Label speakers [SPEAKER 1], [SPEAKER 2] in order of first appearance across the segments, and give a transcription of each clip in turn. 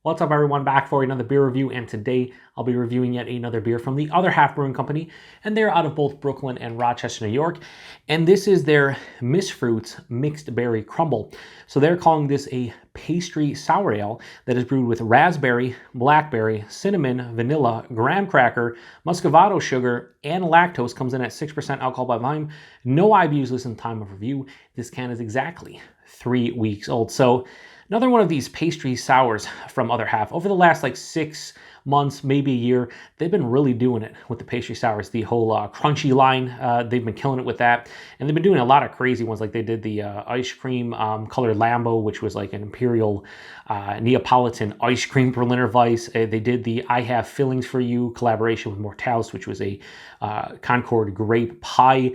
[SPEAKER 1] What's up, everyone? Back for another beer review, and today I'll be reviewing yet another beer from the Other Half Brewing Company, and they're out of both Brooklyn and Rochester, New York, and this is their Misfroots Mixed Berry Crumble. So they're calling this a Pastry Sour Ale that is brewed with raspberry, blackberry, cinnamon, vanilla, graham cracker, Muscovado sugar, and lactose. Comes in at 6% alcohol by volume. No IBUs listed in time of review. This can is exactly 3 weeks old. So another one of these pastry sours from Other Half. Over the last 6 months, maybe a year, they've been really doing it with the pastry sours. The whole crunchy line, they've been killing it with that. And they've been doing a lot of crazy ones. Like they did the ice cream colored Lambo, which was like an imperial Neapolitan ice cream Berliner Weiss. They did the I Have Fillings for You collaboration with Mortalis, which was a Concord grape pie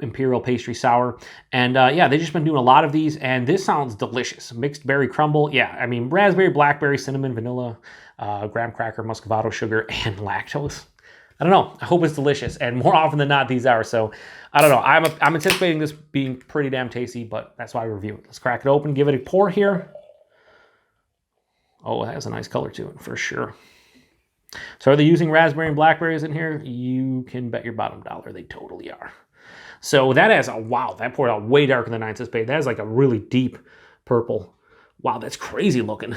[SPEAKER 1] imperial pastry sour. And yeah, they've just been doing a lot of these, and this sounds delicious. Mixed berry crumble. Yeah, I mean, raspberry, blackberry, cinnamon, vanilla, graham cracker, Muscovado sugar, and lactose. I don't know. I hope it's delicious, and more often than not, these are. So I don't know. I'm anticipating this being pretty damn tasty, but that's why I review it. Let's crack it open, give it a pour here. Oh, it has a nice color to it for sure. So are they using raspberry and blackberries in here? You can bet your bottom dollar they totally are. So that has a, wow, that poured out way darker than I anticipated. That has like a really deep purple. Wow, that's crazy looking.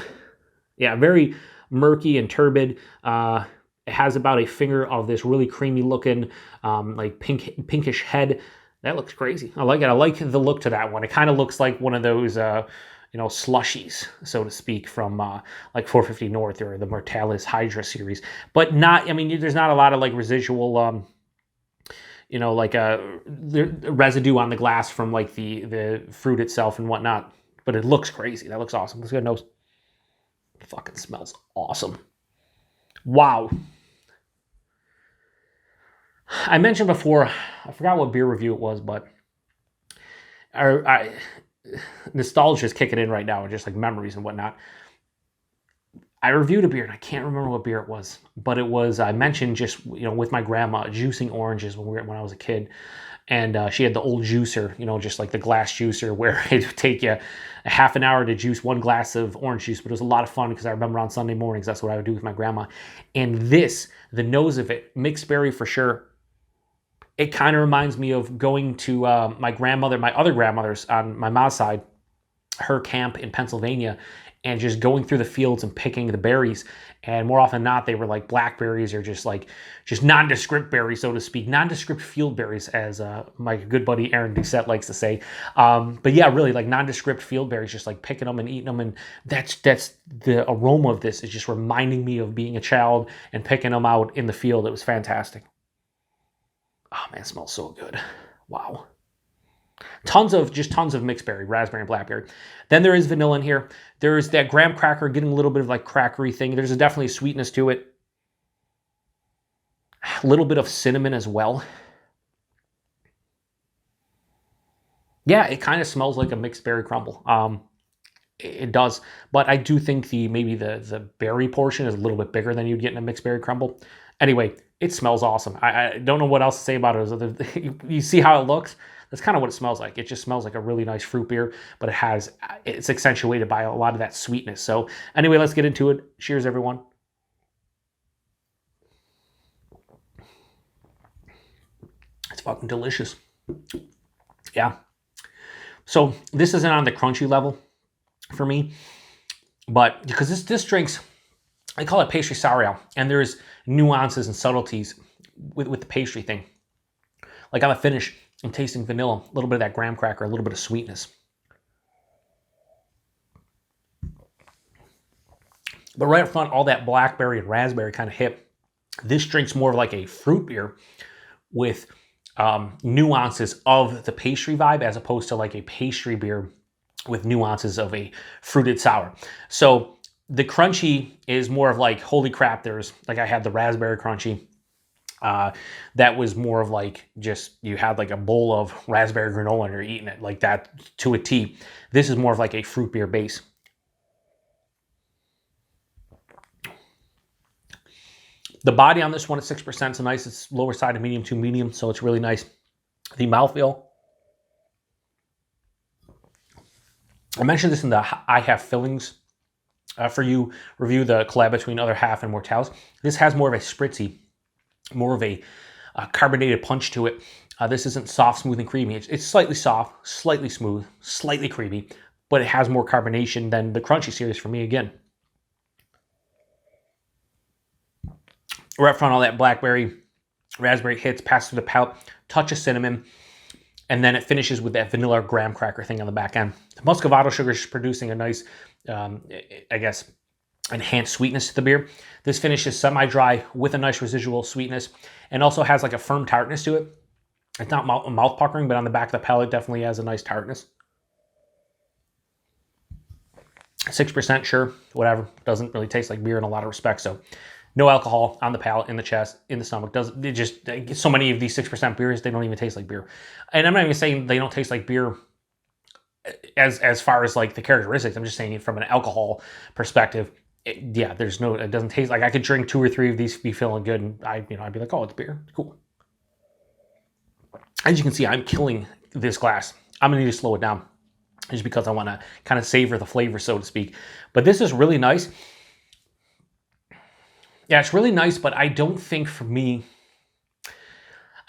[SPEAKER 1] Yeah, very murky and turbid. It has about a finger of this really creamy looking, like pinkish head. That looks crazy. I like it. I like the look to that one. It kind of looks like one of those, slushies, so to speak, from like 450 North or the Mortalis Hydra series. But not, I mean, there's not a lot of like residual, the residue on the glass from like the fruit itself and whatnot. But it looks crazy. That looks awesome. Let's get a nose. It fucking smells awesome. Wow. I mentioned before, I forgot what beer review it was, but nostalgia is kicking in right now, just like memories and whatnot. I reviewed a beer, and I can't remember what beer it was, but it was, I mentioned just, with my grandma, juicing oranges when I was a kid. And she had the old juicer, just like the glass juicer, where it would take you a half an hour to juice 1 glass of orange juice. But it was a lot of fun because I remember on Sunday mornings, that's what I would do with my grandma. And this, the nose of it, mixed berry for sure. It kind of reminds me of going to my other grandmother's on my mom's side, her camp in Pennsylvania, and just going through the fields and picking the berries. And more often than not, they were like blackberries or just nondescript berries, so to speak. Nondescript field berries, as my good buddy Aaron Doucette likes to say. But yeah, really like nondescript field berries, just like picking them and eating them. And that's the aroma of this is just reminding me of being a child and picking them out in the field. It was fantastic. Oh man, it smells so good. Wow. Tons of mixed berry, raspberry and blackberry. Then there is vanilla in here. There's that graham cracker getting a little bit of like crackery thing. There's definitely a sweetness to it. A little bit of cinnamon as well. Yeah, it kind of smells like a mixed berry crumble. It does, but I do think maybe the berry portion is a little bit bigger than you'd get in a mixed berry crumble. Anyway, it smells awesome. I don't know what else to say about it. You see how it looks? That's kind of what it smells like. It just smells like a really nice fruit beer, but it's accentuated by a lot of that sweetness. So anyway, let's get into it. Cheers, everyone. It's fucking delicious. Yeah. So this isn't on the crunchy level for me, but because this drink's, I call it pastry sour ale, and there's nuances and subtleties with the pastry thing. Like on the finish, I'm tasting vanilla, a little bit of that graham cracker, a little bit of sweetness. But right up front, all that blackberry and raspberry kind of hit. This drink's more like a fruit beer with nuances of the pastry vibe, as opposed to like a pastry beer with nuances of a fruited sour. So the crunchy is more of like, holy crap, I had the raspberry crunchy. That was more of like, just, you had like a bowl of raspberry granola and you're eating it like that to a T. This is more of like a fruit beer base. The body on this one is 6%, so nice. It's lower side of medium to medium, so it's really nice. The mouthfeel. I mentioned this in the I Have Fillings for you review the collab between Other Half and Mortals. This has more of a spritzy, more of a carbonated punch to it. This isn't soft, smooth, and creamy. It's slightly soft, slightly smooth, slightly creamy, but it has more carbonation than the Crunchy series for me again. Right front, all that blackberry, raspberry hits, pass through the palate, touch of cinnamon, and then it finishes with that vanilla graham cracker thing on the back end. The Muscovado sugar is producing a nice, I guess, enhanced sweetness to the beer. This finish is semi-dry with a nice residual sweetness and also has like a firm tartness to it. It's not mouth puckering, but on the back of the palate definitely has a nice tartness. 6%, sure, whatever. Doesn't really taste like beer in a lot of respects. So no alcohol on the palate, in the chest, in the stomach. Doesn't it just, so many of these 6% beers, they don't even taste like beer. And I'm not even saying they don't taste like beer as far as like the characteristics. I'm just saying from an alcohol perspective, it doesn't taste like, I could drink 2 or 3 of these, be feeling good, and I'd be like, oh, it's beer, cool. As you can see, I'm killing this glass. I'm gonna need to slow it down just because I want to kind of savor the flavor, so to speak. But this is really nice. Yeah, it's really nice, but I don't think for me,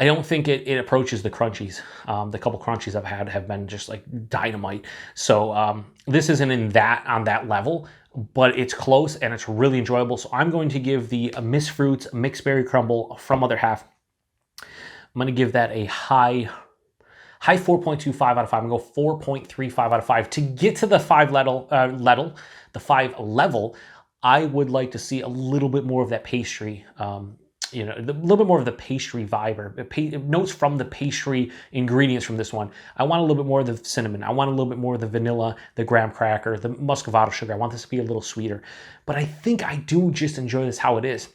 [SPEAKER 1] I don't think it approaches the crunchies. The couple crunchies I've had have been just like dynamite. So this isn't on that level, but it's close and it's really enjoyable. So I'm going to give the Misfroots Mixed Berry Crumble from Other Half, I'm going to give that a high 4.25 out of 5. I'm going to go 4.35 out of 5. To get to the 5 level, I would like to see a little bit more of that pastry, a little bit more of the pastry vibe, or notes from the pastry ingredients from this one. I want a little bit more of the cinnamon. I want a little bit more of the vanilla, the graham cracker, the Muscovado sugar. I want this to be a little sweeter. But I think I do just enjoy this how it is.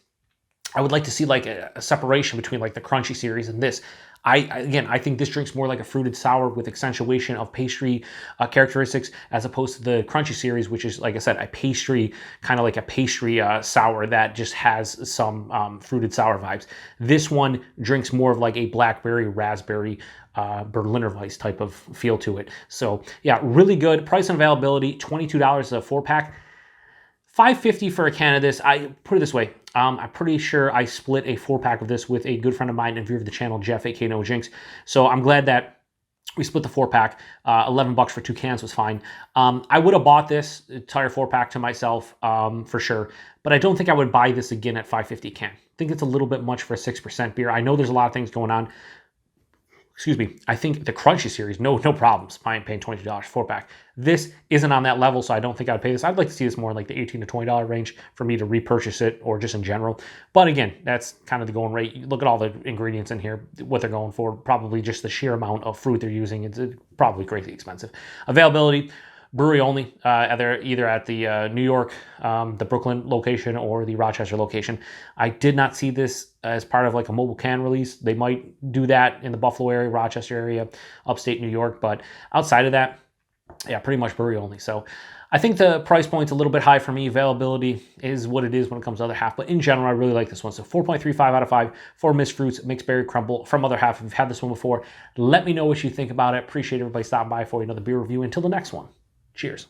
[SPEAKER 1] I would like to see like a separation between like the Crunchy series and this. I think this drink's more like a fruited sour with accentuation of pastry characteristics, as opposed to the Crunchy series, which is, like I said, a pastry, kind of like a pastry sour that just has some fruited sour vibes. This one drinks more of like a blackberry, raspberry, Berliner Weiss type of feel to it. So yeah, really good. Price and availability, $22 a 4-pack. $5.50 for a can of this. I put it this way. I'm pretty sure I split a 4-pack of this with a good friend of mine and viewer of the channel, Jeff, aka No Jinx. So I'm glad that we split the 4-pack. $11 for 2 cans was fine. I would have bought this entire 4-pack to myself for sure, but I don't think I would buy this again at $5.50 a can. I think it's a little bit much for a 6% beer. I know there's a lot of things going on. Excuse me, I think the Crunchy series, no problems. I ain't paying $22 4-pack. This isn't on that level, so I don't think I'd pay this. I'd like to see this more in like the $18 to $20 range for me to repurchase it, or just in general. But again, that's kind of the going rate. Look at all the ingredients in here, what they're going for. Probably just the sheer amount of fruit they're using. It's probably crazy expensive. Availability, brewery only, either at the New York, the Brooklyn location, or the Rochester location. I did not see this as part of like a mobile can release. They might do that in the Buffalo area, Rochester area, upstate New York, but outside of that, yeah, pretty much brewery only. So I think the price point's a little bit high for me. Availability is what it is when it comes to Other Half, but in general, I really like this one. So 4.35 out of 5 for Misfroots Mixed Berry Crumble from Other Half. If you've had this one before, let me know what you think about it. Appreciate everybody stopping by for another beer review. Until the next one, cheers.